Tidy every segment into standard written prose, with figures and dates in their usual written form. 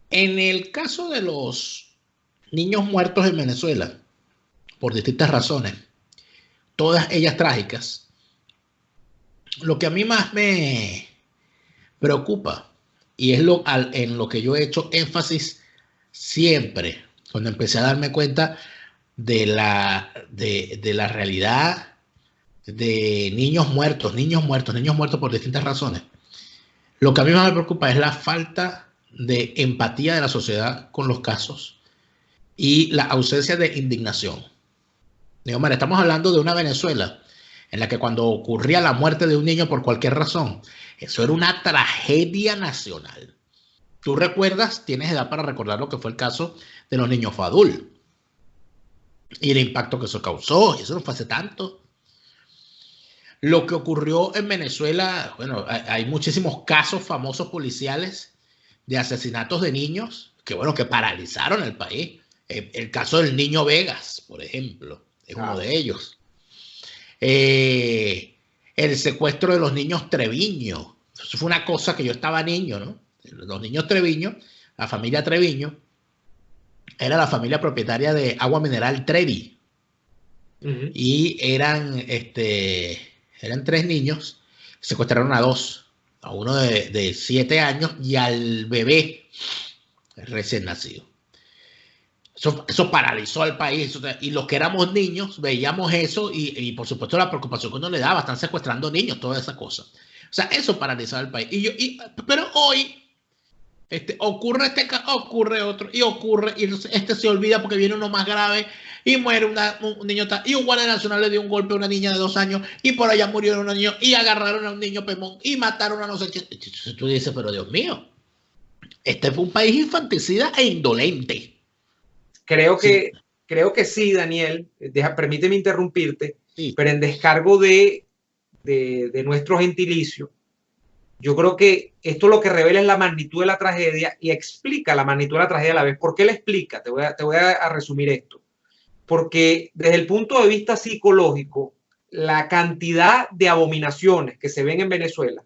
En el caso de los niños muertos en Venezuela, por distintas razones, todas ellas trágicas, lo que a mí más me preocupa, y es en lo que yo he hecho énfasis siempre, cuando empecé a darme cuenta de la realidad de niños muertos por distintas razones. Lo que a mí más me preocupa es la falta de empatía de la sociedad con los casos y la ausencia de indignación. Digo, mira, estamos hablando de una Venezuela en la que cuando ocurría la muerte de un niño por cualquier razón, eso era una tragedia nacional. Tú recuerdas, tienes edad para recordar lo que fue el caso de los niños Fadul y el impacto que eso causó, y eso no fue hace tanto. Lo que ocurrió en Venezuela, bueno, hay muchísimos casos famosos policiales de asesinatos de niños que, bueno, que paralizaron el país. El caso del niño Vegas, por ejemplo, es uno de ellos. El secuestro de los niños Treviño. Eso fue una cosa que yo estaba niño, ¿no? Los niños Treviño, la familia Treviño, era la familia propietaria de Agua Mineral Trevi. Y eran tres niños, secuestraron a dos, a uno de 7 años y al bebé recién nacido. Eso paralizó al país, y los que éramos niños veíamos eso y por supuesto la preocupación que uno le daba, están secuestrando niños, toda esa cosa. O sea, eso paralizó al país. Pero hoy ocurre otro, y ocurre, y se olvida porque viene uno más grave, y muere un niño, y un guardia nacional le dio un golpe a una niña de 2 años, y por allá murieron unos niños, y agarraron a un niño pemón, y mataron a no sé qué. Entonces tú dices, pero Dios mío, este fue un país infanticida e indolente. Creo Sí, que, creo que sí, Daniel. Permíteme interrumpirte, sí. pero en descargo de nuestro gentilicio, yo creo que esto lo que revela es la magnitud de la tragedia y explica la magnitud de la tragedia a la vez. ¿Por qué la explica? Te voy a resumir esto. Porque desde el punto de vista psicológico, la cantidad de abominaciones que se ven en Venezuela,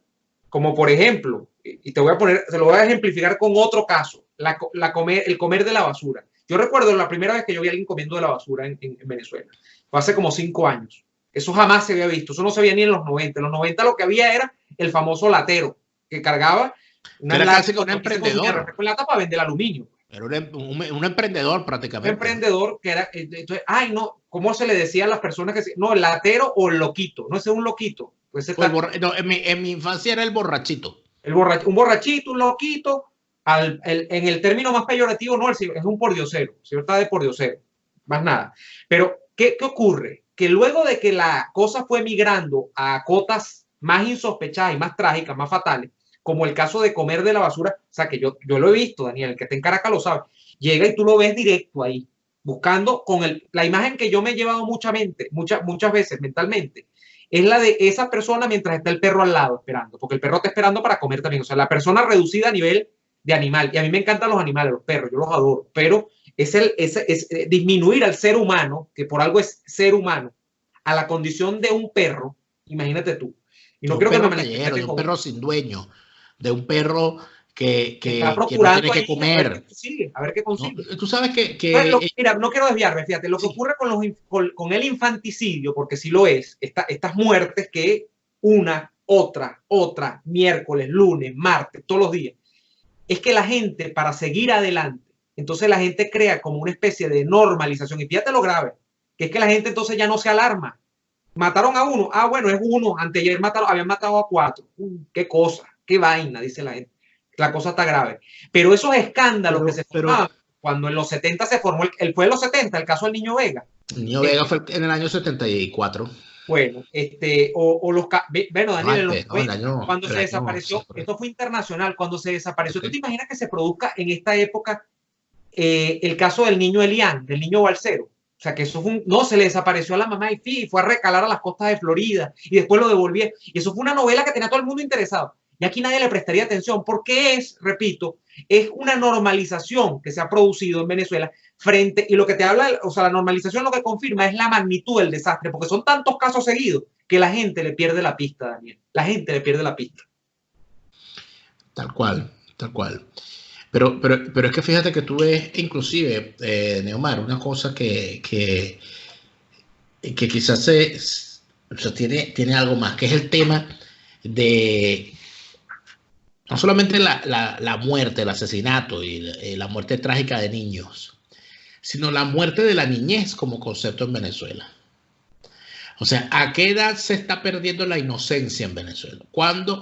como por ejemplo, y te lo voy a ejemplificar con otro caso, el comer de la basura. Yo recuerdo la primera vez que yo vi a alguien comiendo de la basura en Venezuela. Fue hace como 5 años. Eso jamás se había visto. Eso no se veía ni en los 90. En los 90 lo que había era el famoso latero, que cargaba Que unas era latas, casi que un aquí se consumía emprendedor. refresco en lata para vender aluminio. Era un emprendedor Un prácticamente, ¿no? emprendedor que era, entonces, ay, no, ¿cómo se le decía a las personas que no, el latero o el loquito? No, ese es un loquito. Pues está, No, en mi infancia era el borrachito. un borrachito, un loquito, en el término más peyorativo, no, es un pordiosero, ¿cierto? De pordiosero, más nada. Pero, ¿qué ocurre? Que luego de que la cosa fue migrando a cotas más insospechadas y más trágicas, más fatales, como el caso de comer de la basura, o sea, que yo lo he visto, Daniel, el que está en Caracas lo sabe, llega y tú lo ves directo ahí, buscando con la imagen que yo me he llevado muchas veces mentalmente, es la de esa persona mientras está el perro al lado esperando, porque el perro está esperando para comer también. O sea, la persona reducida a nivel de animal. Y a mí me encantan los animales, los perros, yo los adoro, pero es disminuir al ser humano, que por algo es ser humano, a la condición de un perro, imagínate tú. Y De no un quiero que me perro callejero, de malinterpreten un con perro sin dueño, de un perro está que no tiene procurando que ahí a ver qué comer. consigue, a ver qué ¿No? consigue. Tú sabes Mira, no quiero desviarme, fíjate, lo que sí, ocurre con el infanticidio, porque sí lo es, estas muertes que otra, miércoles, lunes, martes, todos los días, es que la gente, para seguir adelante, entonces la gente crea como una especie de normalización, y fíjate lo grave, que es que la gente entonces ya no se alarma. Mataron a uno, bueno, es uno, anteayer habían matado a 4, qué cosa, qué vaina, dice la gente. La cosa está grave. Pero esos escándalos que se pero formaban cuando en los 70 se formó, fue en los 70 el caso del Niño Vega. el niño Vega Este, fue en el año 74. bueno, bueno, No, Daniel, en los antes, no, 90, cuando se sí, desapareció, por ahí. esto fue internacional, cuando se desapareció, ¿tú Okay. te imaginas que se produzca en esta época el caso del niño Elian, del niño Balcero? O sea, que eso no, se le desapareció a la mamá y fue a recalar a las costas de Florida y después lo devolvía. Y eso fue una novela que tenía a todo el mundo interesado. Y aquí nadie le prestaría atención porque repito, es una normalización que se ha producido en Venezuela y lo que te habla, o sea, la normalización lo que confirma es la magnitud del desastre, porque son tantos casos seguidos que la gente le pierde la pista, Daniel. La gente le pierde la pista. Tal cual, tal cual. Pero es que fíjate que tú ves, inclusive, Neomar, una cosa que quizás o sea, tiene algo más, que es el tema de no solamente la muerte, el asesinato y la muerte trágica de niños, sino la muerte de la niñez como concepto en Venezuela. O sea, ¿a qué edad se está perdiendo la inocencia en Venezuela?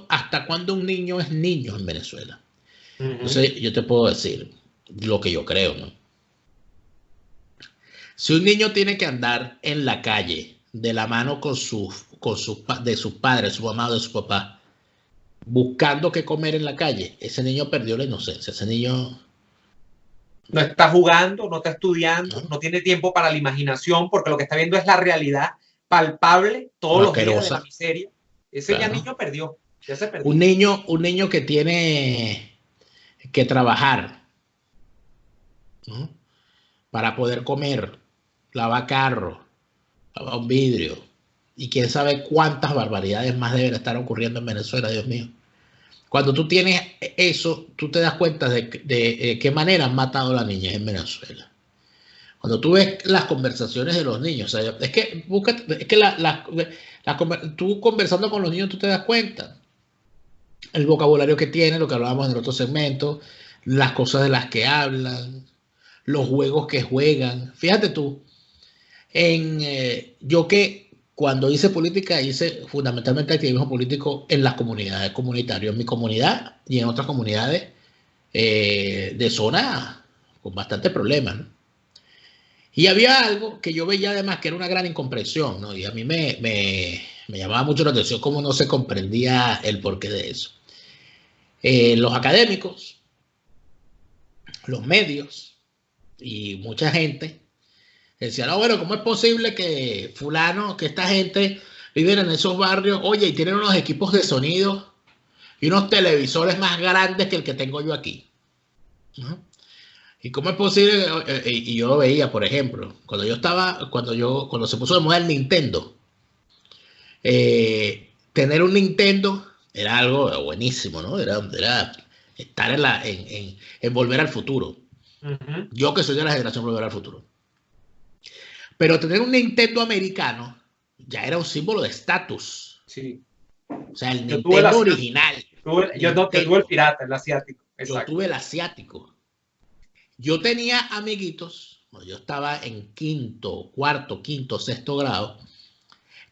¿Hasta cuándo un niño es niño en Venezuela? Entonces, yo te puedo decir lo que yo creo, ¿no? Si un niño tiene que andar en la calle de la mano de sus padres, su mamá o de su papá, buscando qué comer en la calle, ese niño perdió la inocencia. Ese niño no está jugando, no está estudiando, no tiene tiempo para la imaginación, porque lo que está viendo es la realidad palpable todos los días de la miseria. Ese ya niño perdió, ya se perdió. Un niño que tiene que trabajar, ¿no?, para poder comer, lavar carro, lavar un vidrio, y quién sabe cuántas barbaridades más deben estar ocurriendo en Venezuela, Dios mío. Cuando tú tienes eso, tú te das cuenta de qué manera han matado a la niñez en Venezuela. Cuando tú ves las conversaciones de los niños, o sea, es que tú conversando con los niños, tú te das cuenta el vocabulario que tienen, lo que hablábamos en el otro segmento, las cosas de las que hablan, los juegos que juegan. Fíjate tú, yo que cuando hice política, hice fundamentalmente activismo político en las comunidades, comunitario, en mi comunidad y en otras comunidades de zona con bastante problemas, ¿no? Y había algo que yo veía además que era una gran incomprensión, ¿no? Y a mí me llamaba mucho la atención cómo no se comprendía el porqué de eso. Los académicos, los medios y mucha gente decían, no, bueno, ¿cómo es posible que fulano, que esta gente viven en esos barrios, oye, y tienen unos equipos de sonido y unos televisores más grandes que el que tengo yo aquí? ¿No? ¿Y cómo es posible? Y yo lo veía, por ejemplo, cuando se puso de moda el Nintendo, tener un Nintendo era algo buenísimo, ¿no? Era estar en Volver al Futuro. Yo que soy de la generación Volver al Futuro. Pero tener un Nintendo americano ya era un símbolo de estatus. Sí. O sea, el Nintendo original. Yo tuve el pirata, el asiático. Exacto. Yo tuve el asiático. Yo tenía amiguitos, yo estaba en cuarto, quinto, sexto grado,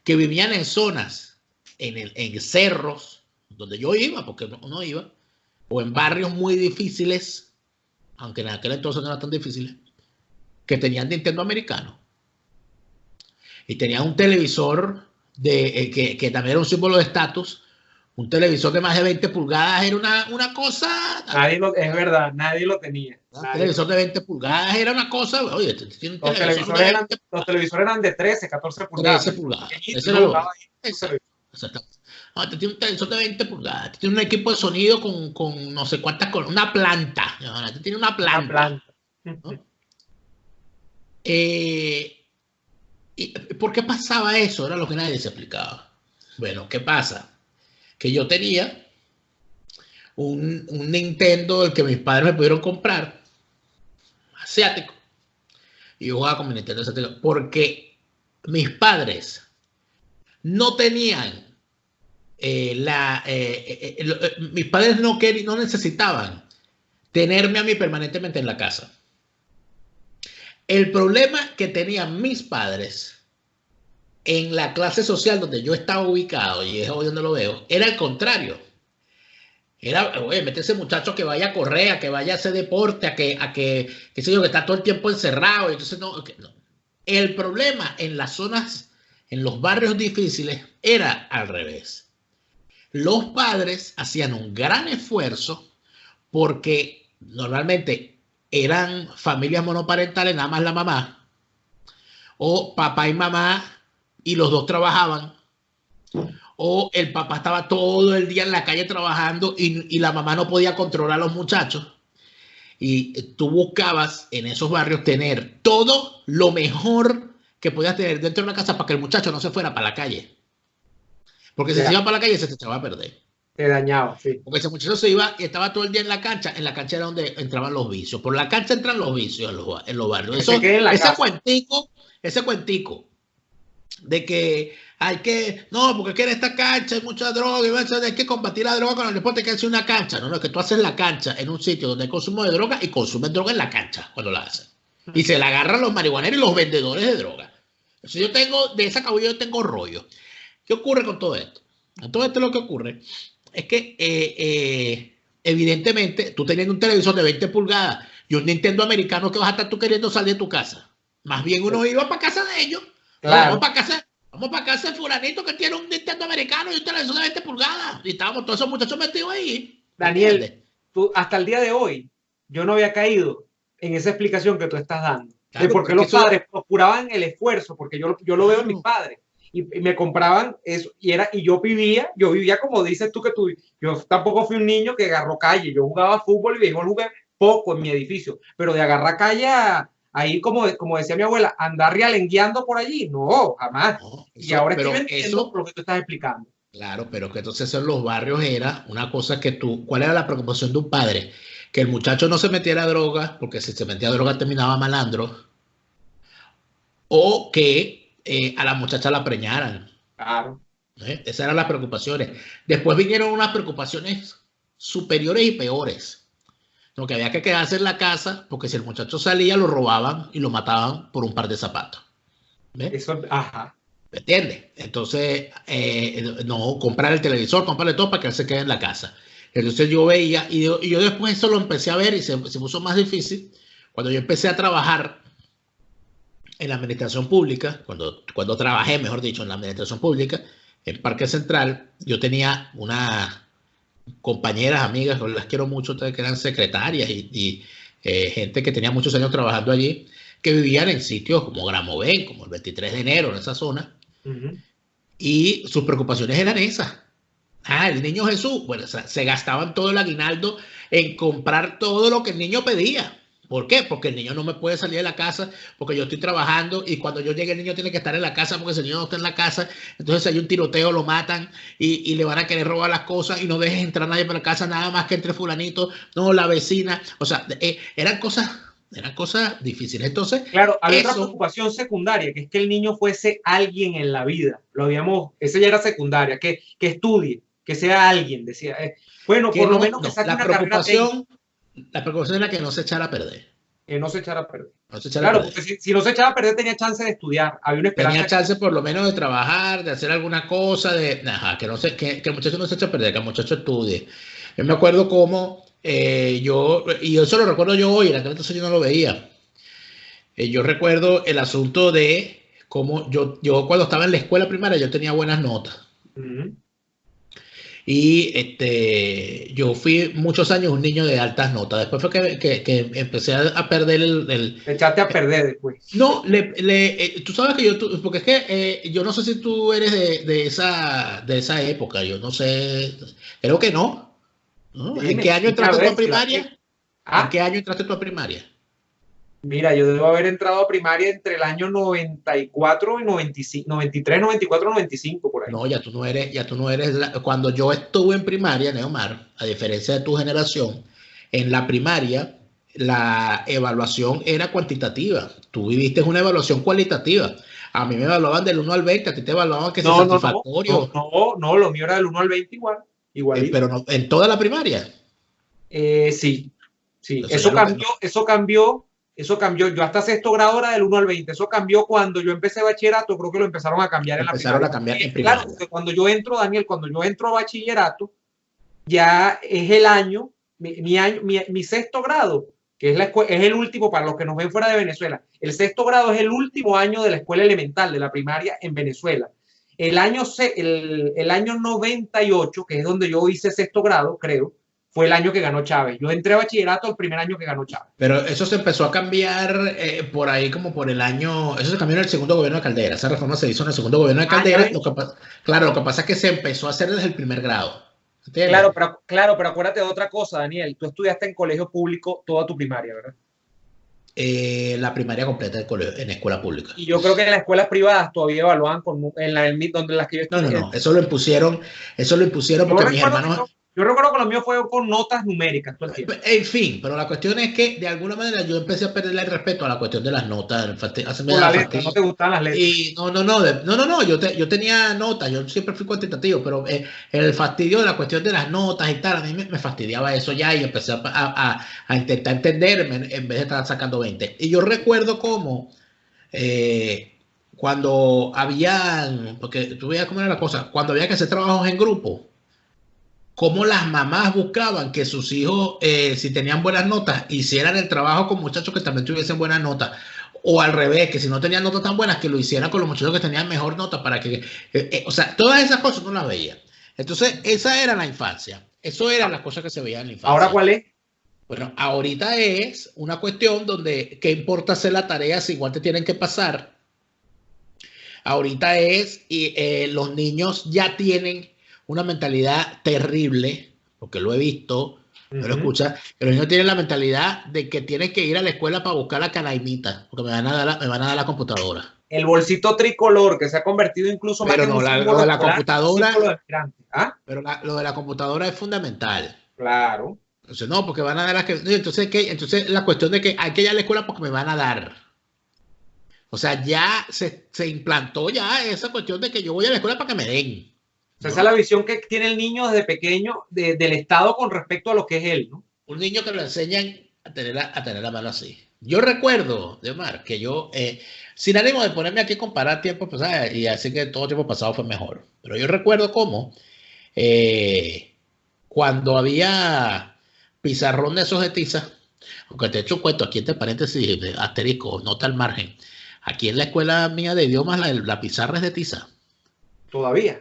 que vivían en zonas, en cerros, donde yo iba, porque no iba, o en barrios muy difíciles, aunque en aquel entonces no eran tan difíciles, que tenían Nintendo americano. Y tenían un televisor que también era un símbolo de estatus. Un televisor de más de 20 pulgadas era una cosa. Es verdad, nadie lo tenía. Un televisor de 20 pulgadas era una cosa. Oye, tiene un los televisores eran de 13, 14 pulgadas. 13 pulgadas. Ese era exacto. No, te tiene un televisor de 20 pulgadas. Te tiene un equipo de sonido con no sé cuántas cosas. Una planta. Te tiene una planta. ¿No? ¿Por qué pasaba eso? Era lo que nadie se explicaba. Bueno, ¿qué pasa? Que yo tenía un Nintendo, el que mis padres me pudieron comprar, asiático, y yo jugaba con mi Nintendo asiático, porque mis padres no tenían mis padres no necesitaban tenerme a mí permanentemente en la casa. El problema que tenían mis padres en la clase social donde yo estaba ubicado, y es hoy donde lo veo, era el contrario. Era, oye, mete ese muchacho que vaya a correr, a que vaya a hacer deporte, que sé yo, que está todo el tiempo encerrado. Entonces, no. El problema en las zonas, en los barrios difíciles, era al revés. Los padres hacían un gran esfuerzo porque normalmente eran familias monoparentales, nada más la mamá, o papá y mamá, y los dos trabajaban, o el papá estaba todo el día en la calle trabajando y la mamá no podía controlar a los muchachos. Y tú buscabas en esos barrios tener todo lo mejor que podías tener dentro de una casa para que el muchacho no se fuera para la calle. Porque si se iba para la calle se te echaba a perder. Te dañaba, sí. Porque ese muchacho se iba y estaba todo el día en la cancha era donde entraban los vicios, por la cancha entran los vicios en los barrios. Que se quede en la casa. Ese cuentico de que hay que, no, porque aquí en esta cancha hay mucha droga y hay que combatir la droga con el deporte, que hace una cancha. No, no, es que tú haces la cancha en un sitio donde hay consumo de droga y consumes droga en la cancha cuando la haces. Y se la agarran los marihuaneros y los vendedores de droga. Entonces yo tengo, de esa cabulla yo tengo rollo. ¿Qué ocurre con todo esto? Con todo esto lo que ocurre es que evidentemente tú teniendo un televisor de 20 pulgadas y un Nintendo americano, que vas a estar tú queriendo salir de tu casa. Más bien uno iba para casa de ellos. Claro. Vamos para casa de fulanito que tiene un Nintendo americano y un televisor de 20 pulgadas. Y estábamos todos esos muchachos metidos ahí. Daniel, tú, hasta el día de hoy, yo no había caído en esa explicación que tú estás dando. Claro, de por qué los padres procuraban el esfuerzo, porque yo lo veo en mis padres. Y me compraban eso, y yo vivía como dices tú que tú, yo tampoco fui un niño que agarró calle, yo jugaba fútbol y béisbol jugué poco en mi edificio, pero de agarrar calle ahí, como decía mi abuela, andar realengueando por allí, no, jamás. No, y ahora estoy entendiendo lo que tú estás explicando. Claro, pero que entonces en los barrios era una cosa que ¿cuál era la preocupación de un padre? Que el muchacho no se metiera a droga, porque si se metía a droga terminaba malandro, o que a la muchacha la preñaran. Claro. Esas eran las preocupaciones. Después vinieron unas preocupaciones superiores y peores. Lo que había que quedarse en la casa, porque si el muchacho salía, lo robaban y lo mataban por un par de zapatos. ¿Ves? Eso, ajá. ¿Me entiendes? Entonces, no, comprar el televisor, comprarle todo para que él se quede en la casa. Entonces yo veía, y yo después eso lo empecé a ver y se puso más difícil cuando yo empecé a trabajar en la administración pública, cuando trabajé, mejor dicho, en la administración pública, en Parque Central. Yo tenía unas compañeras, amigas, que las quiero mucho, que eran secretarias y gente que tenía muchos años trabajando allí, que vivían en sitios como Gramovén, como el 23 de enero, en esa zona, y sus preocupaciones eran esas. El niño Jesús, bueno, o sea, se gastaban todo el aguinaldo en comprar todo lo que el niño pedía. ¿Por qué? Porque el niño no me puede salir de la casa porque yo estoy trabajando y cuando yo llegue el niño tiene que estar en la casa porque si el niño no está en la casa, entonces si hay un tiroteo lo matan y le van a querer robar las cosas y no dejes entrar a nadie para la casa nada más que entre fulanito, no, la vecina. O sea, eran cosas difíciles. Entonces, claro, había otra preocupación secundaria, que es que el niño fuese alguien en la vida. Esa ya era secundaria, que estudie, que sea alguien, decía. Bueno, por lo menos que saque una carrera técnica. La preocupación era que no se echara a perder. Que no se echara a perder. Claro, porque si no se echaba a perder tenía chance de estudiar. Había una esperanza. Tenía chance por lo menos de trabajar, de hacer alguna cosa, que el muchacho no se eche a perder, que el muchacho estudie. Yo me acuerdo cómo y eso lo recuerdo yo hoy, en aquel entonces yo no lo veía. Yo recuerdo el asunto de cómo yo cuando estaba en la escuela primaria yo tenía buenas notas. Y yo fui muchos años un niño de altas notas. Después fue que empecé a perder Te echaste a perder después. No, tú sabes que porque es que yo no sé si tú eres de esa época, yo no sé, creo que no. ¿En qué año entraste tú a primaria? ¿En qué año entraste tú a primaria? Mira, yo debo haber entrado a primaria entre el año 94 y 95, 93, 94, 95, por ahí. No, ya tú no eres, cuando yo estuve en primaria, Neomar, a diferencia de tu generación, en la primaria la evaluación era cuantitativa. Tú viviste una evaluación cualitativa. A mí me evaluaban del 1 al 20, a ti te evaluaban que satisfactorio. No, lo mío era del 1 al 20 igual. Pero no, en toda la primaria. Sí. Eso cambió. Yo hasta sexto grado era del 1 al 20. Eso cambió cuando yo empecé bachillerato. Creo que lo empezaron a cambiar en la primaria. Claro, porque cuando yo entro a bachillerato, ya es el año, mi sexto grado, que es el último para los que nos ven fuera de Venezuela. El sexto grado es el último año de la escuela elemental, de la primaria en Venezuela. El año 98, que es donde yo hice sexto grado, creo, fue el año que ganó Chávez. Yo entré a bachillerato el primer año que ganó Chávez. Pero eso se empezó a cambiar por ahí como por el año... Eso se cambió en el segundo gobierno de Caldera. Esa reforma se hizo en el segundo gobierno de Caldera. Lo que pasa es que se empezó a hacer desde el primer grado. ¿Entiendes? Claro, pero acuérdate de otra cosa, Daniel. Tú estudiaste en colegio público toda tu primaria, ¿verdad? La primaria completa del colegio, en escuela pública. Y yo creo que en las escuelas privadas todavía evalúan donde las que yo No, no, estudié. no, eso lo impusieron Yo porque mis recuerdo que hermanos. yo recuerdo que lo mío fue con notas numéricas todo el tiempo. En fin, pero la cuestión es que de alguna manera yo empecé a perderle el respeto a la cuestión de las notas, hace me Por la da letra, no fastidio. te gustaban las letras. Y no, yo tenía notas, yo siempre fui cuantitativo, pero el fastidio de la cuestión de las notas y tal, a mí me fastidiaba eso ya y empecé a intentar entenderme en vez de estar sacando 20. Y yo recuerdo cómo cuando había, porque tú veías cómo era la cosa, cuando había que hacer trabajos en grupo, cómo las mamás buscaban que sus hijos, si tenían buenas notas, hicieran el trabajo con muchachos que también tuviesen buenas notas. O al revés, que si no tenían notas tan buenas, que lo hicieran con los muchachos que tenían mejor nota para que... o sea, todas esas cosas no las veía. Entonces, esa era la infancia. Eso eran las cosas que se veían en la infancia. ¿Ahora cuál es? Bueno, ahorita es una cuestión donde, ¿qué importa hacer la tarea si igual te tienen que pasar? Ahorita es, y los niños ya tienen una mentalidad terrible, porque lo he visto, no lo escucha, pero los niños tienen la mentalidad de que tienen que ir a la escuela para buscar la canaimita, porque me van a dar la computadora. El bolsito tricolor que se ha convertido incluso pero más no, que en un lo de la escolar, computadora, ¿ah? pero lo de la computadora es fundamental. Claro. Entonces, no, porque van a dar las que... Entonces, entonces la cuestión de que hay que ir a la escuela porque me van a dar. O sea, ya se implantó ya esa cuestión de que yo voy a la escuela para que me den. O sea, esa es la visión que tiene el niño desde pequeño del Estado con respecto a lo que es él, ¿no? Un niño que lo enseñan a tener la mano así. Yo recuerdo, de Omar, que yo, sin ánimo de ponerme aquí a comparar tiempos pasados, y así que todo tiempo pasado fue mejor, pero yo recuerdo cómo cuando había pizarrón de esos de tiza, aunque te he hecho un cuento aquí entre paréntesis, de asterisco, nota al margen, aquí en la escuela mía de idiomas la pizarra es de tiza. Todavía.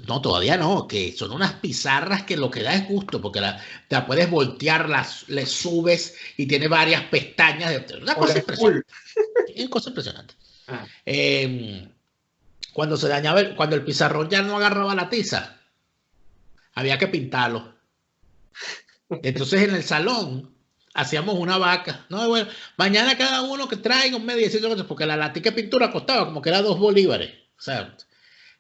No, todavía no, que son unas pizarras que lo que da es gusto, porque te la puedes voltear, le subes y tiene varias pestañas. Una cosa impresionante. Una cosa impresionante. Ah. Cuando se dañaba, cuando el pizarrón ya no agarraba la tiza, había que pintarlo. Entonces en el salón hacíamos una vaca. No, bueno, mañana cada uno que traiga un mediecito, porque la latica de pintura costaba como que era 2 bolívares. O sea,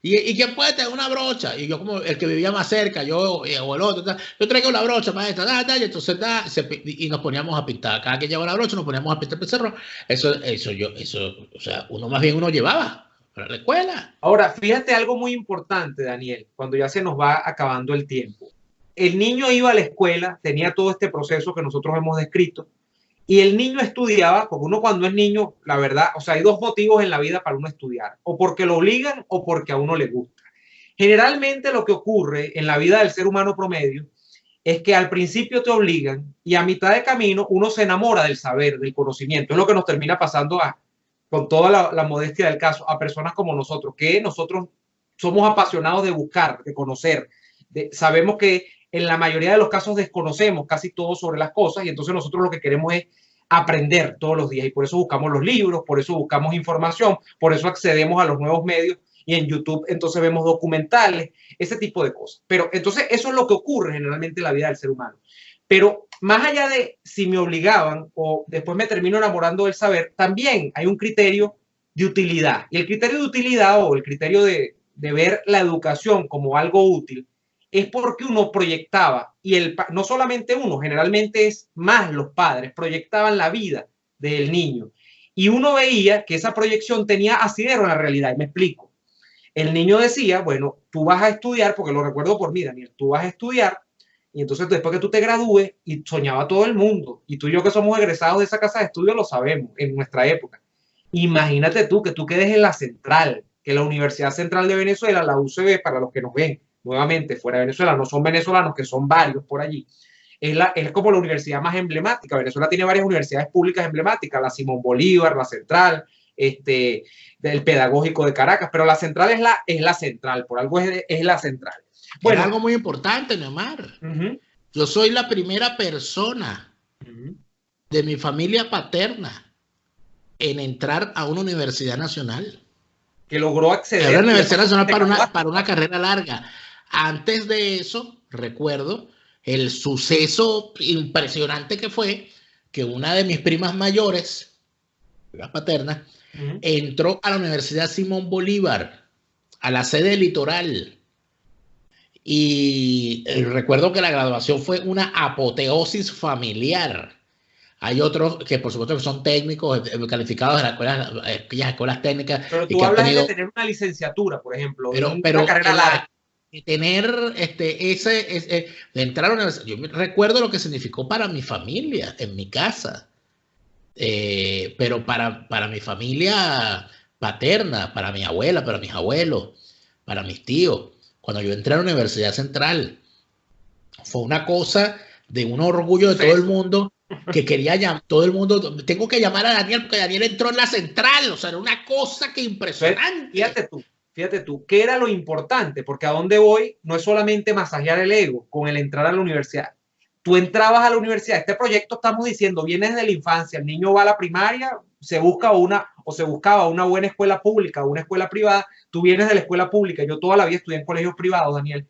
¿y quién puede tener una brocha? Y yo, como el que vivía más cerca, yo o el otro, yo traigo la brocha, maestra, y entonces y nos poníamos a pintar. Cada que llevaba la brocha, nos poníamos a pintar el pizarrón. Eso, o sea, uno llevaba para la escuela. Ahora, fíjate algo muy importante, Daniel, cuando ya se nos va acabando el tiempo. El niño iba a la escuela, tenía todo este proceso que nosotros hemos descrito, y el niño estudiaba, porque uno cuando es niño, la verdad, o sea, hay 2 motivos en la vida para uno estudiar, o porque lo obligan o porque a uno le gusta. Generalmente lo que ocurre en la vida del ser humano promedio es que al principio te obligan y a mitad de camino uno se enamora del saber, del conocimiento. Es lo que nos termina pasando con toda la modestia del caso, a personas como nosotros, que nosotros somos apasionados de buscar, de conocer, sabemos que en la mayoría de los casos desconocemos casi todo sobre las cosas y entonces nosotros lo que queremos es aprender todos los días y por eso buscamos los libros, por eso buscamos información, por eso accedemos a los nuevos medios y en YouTube entonces vemos documentales, ese tipo de cosas. Pero entonces eso es lo que ocurre generalmente en la vida del ser humano. Pero más allá de si me obligaban o después me termino enamorando del saber, también hay un criterio de utilidad. Y el criterio de utilidad o el criterio de ver la educación como algo útil es porque uno proyectaba, y no solamente uno, generalmente es más los padres, proyectaban la vida del niño. Y uno veía que esa proyección tenía asidero en la realidad. Y me explico. El niño decía, bueno, tú vas a estudiar, porque lo recuerdo por mí, Daniel, tú vas a estudiar, y entonces después que tú te gradúes, y soñaba todo el mundo, y tú y yo que somos egresados de esa casa de estudio lo sabemos, en nuestra época. Imagínate tú que tú quedes en la Central, que la Universidad Central de Venezuela, la UCB, para los que nos ven, nuevamente, fuera de Venezuela, no son venezolanos, que son varios por allí, es como la universidad más emblemática. Venezuela tiene varias universidades públicas emblemáticas, la Simón Bolívar, la Central, del Pedagógico de Caracas, pero la Central es la Central, por algo es la Central. Bueno, es algo muy importante, Neomar. Yo soy la primera persona de mi familia paterna en entrar a una universidad nacional. Que logró acceder a la Universidad Nacional para una carrera larga. Antes de eso, recuerdo el suceso impresionante que fue que una de mis primas mayores, la paterna, entró a la Universidad Simón Bolívar, a la sede litoral. Y recuerdo que la graduación fue una apoteosis familiar. Hay otros que por supuesto que son técnicos calificados en aquellas escuelas técnicas. Pero tú hablas de tener una licenciatura, por ejemplo, pero una carrera larga. Tener de entrar a una universidad. Yo recuerdo lo que significó para mi familia, en mi casa. Pero para mi familia paterna, para mi abuela, para mis abuelos, para mis tíos, cuando yo entré a la Universidad Central, fue una cosa de un orgullo de todo el mundo, que quería llamar, todo el mundo, tengo que llamar a Daniel porque Daniel entró en la Central, o sea, era una cosa que impresionante. Fíjate tú, ¿qué era lo importante? Porque a dónde voy no es solamente masajear el ego con el entrar a la universidad. Tú entrabas a la universidad, este proyecto estamos diciendo, viene desde la infancia, el niño va a la primaria, se buscaba una buena escuela pública o una escuela privada, tú vienes de la escuela pública, yo toda la vida estudié en colegios privados, Daniel,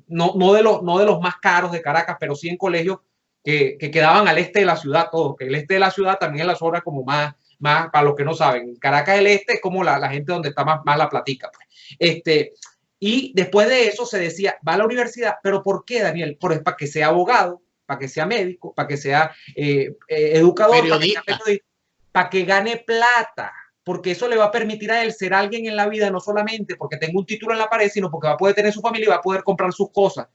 no de los más caros de Caracas, pero sí en colegios que quedaban al este de la ciudad, todos, que el este de la ciudad también es la zona como más para los que no saben, Caracas el este es como la gente donde está más la platica, pues. Y después de eso se decía, va a la universidad, pero ¿por qué, Daniel? Pues para que sea abogado, para que sea médico, para que sea educador, para que gane plata, porque eso le va a permitir a él ser alguien en la vida, no solamente porque tenga un título en la pared, sino porque va a poder tener su familia y va a poder comprar sus cosas.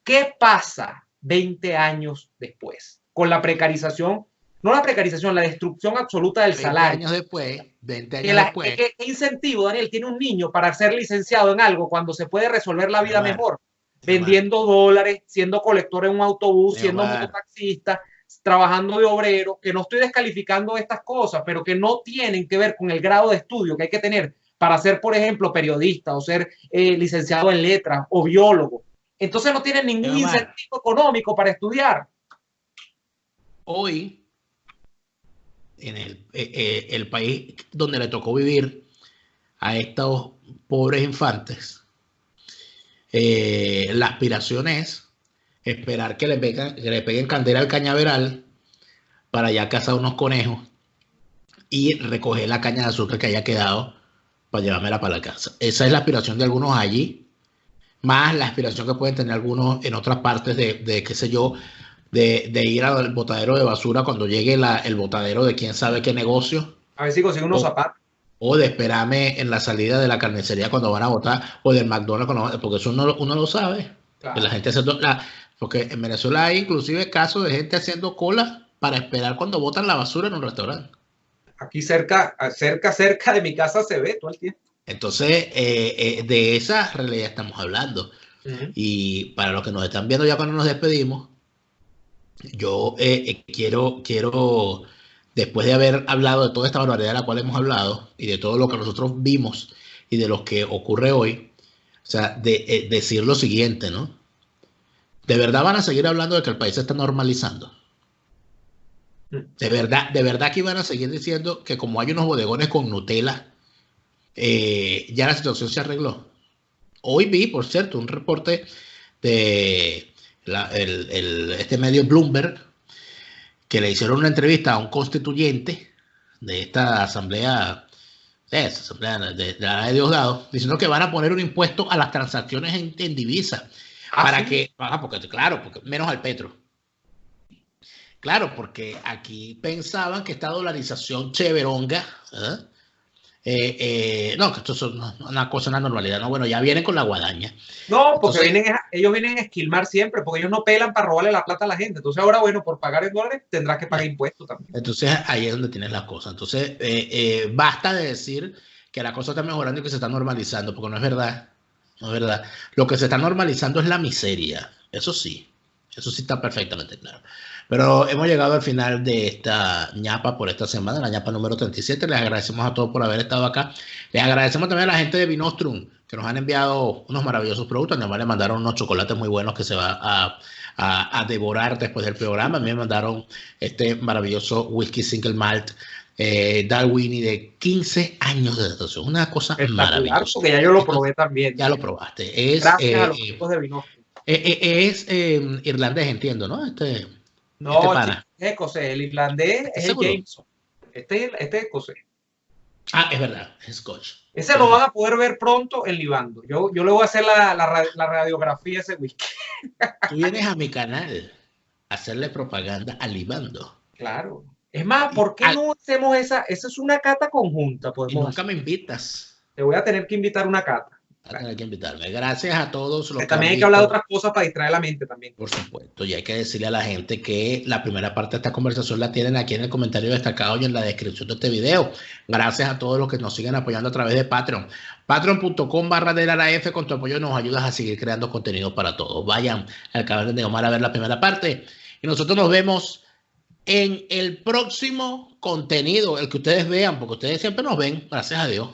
¿Qué pasa 20 años después con la precarización? No la precarización, la destrucción absoluta del salario. 20 años después. ¿Qué incentivo, Daniel, tiene un niño para ser licenciado en algo cuando se puede resolver la vida mejor? Vendiendo dólares, siendo colector en un autobús, siendo mototaxista, trabajando de obrero, que no estoy descalificando estas cosas, pero que no tienen que ver con el grado de estudio que hay que tener para ser, por ejemplo, periodista o ser licenciado en letras o biólogo. Entonces no tienen ningún incentivo económico para estudiar. Hoy, en el país donde le tocó vivir a estos pobres infantes, la aspiración es esperar que le peguen candela al cañaveral para ya cazar unos conejos y recoger la caña de azúcar que haya quedado para llevármela para la casa. Esa es la aspiración de algunos allí, más la aspiración que pueden tener algunos en otras partes de qué sé yo, de ir al botadero de basura cuando llegue el botadero de quién sabe qué negocio. A ver si consigo unos zapatos. O de esperarme en la salida de la carnicería cuando van a votar, o del McDonald's, porque eso uno lo sabe. Claro. La gente porque en Venezuela hay inclusive casos de gente haciendo cola para esperar cuando botan la basura en un restaurante. Aquí cerca de mi casa se ve todo el tiempo. Entonces, de esa realidad estamos hablando. Y para los que nos están viendo ya cuando nos despedimos, yo quiero, después de haber hablado de toda esta barbaridad de la cual hemos hablado y de todo lo que nosotros vimos y de lo que ocurre hoy, o sea, decir lo siguiente, ¿no? ¿De verdad van a seguir hablando de que el país se está normalizando? ¿De verdad que van a seguir diciendo que como hay unos bodegones con Nutella, ya la situación se arregló? Hoy vi, por cierto, un reporte de este medio Bloomberg, que le hicieron una entrevista a un constituyente de esta asamblea, de la de Diosdado, diciendo que van a poner un impuesto a las transacciones en divisa. Porque menos al petro. Claro, porque aquí pensaban que esta dolarización cheveronga, no, que esto es una cosa, una normalidad, no, bueno, ya vienen con la guadaña. No, porque ellos vienen a esquilmar siempre, porque ellos no pelan para robarle la plata a la gente. Entonces ahora, bueno, por pagar en dólares tendrás que pagar impuestos también. Entonces ahí es donde tienes las cosas. Entonces basta de decir que la cosa está mejorando y que se está normalizando, porque no es verdad. No es verdad. Lo que se está normalizando es la miseria. Eso sí está perfectamente claro. Pero hemos llegado al final de esta ñapa por esta semana, la ñapa número 37. Les agradecemos a todos por haber estado acá. Les agradecemos también a la gente de Vinostrum, que nos han enviado unos maravillosos productos. Además, le mandaron unos chocolates muy buenos que se va a devorar después del programa. A mí me mandaron este maravilloso whisky single malt Dalwhinnie de 15 años de datación. Una cosa maravillosa. Porque ya yo lo probé también. Ya lo probaste. Gracias a los chicos de Vinostrum. Es irlandés, entiendo, ¿no? No, Es escocés, el irlandés es el ¿Seguro? Jameson. Este es escocés. Ah, es verdad, es Scotch. Ese lo van a poder ver pronto en Libando. Yo le voy a hacer la radiografía a ese whisky. Tú vienes a mi canal a hacerle propaganda a Libando. Claro. Es más, ¿por qué no hacemos esa? Esa es una cata conjunta, Y podemos nunca hacer. me invitas. Te voy a tener que invitar una cata. A tener que invitarme. Gracias a todos los que También han hay que hablar de visto. otras cosas para distraer la mente también. Por supuesto, y hay que decirle a la gente que la primera parte de esta conversación la tienen aquí en el comentario destacado y en la descripción de este video. Gracias a todos los que nos siguen apoyando a través de Patreon. Patreon.com/DeLaraF. Con tu apoyo nos ayudas a seguir creando contenido para todos. Vayan al canal de Neomar a ver la primera parte. Y nosotros nos vemos en el próximo contenido, el que ustedes vean, porque ustedes siempre nos ven, gracias a Dios.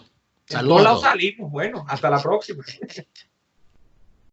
En todos lados Saludos. salimos. Bueno, hasta la próxima.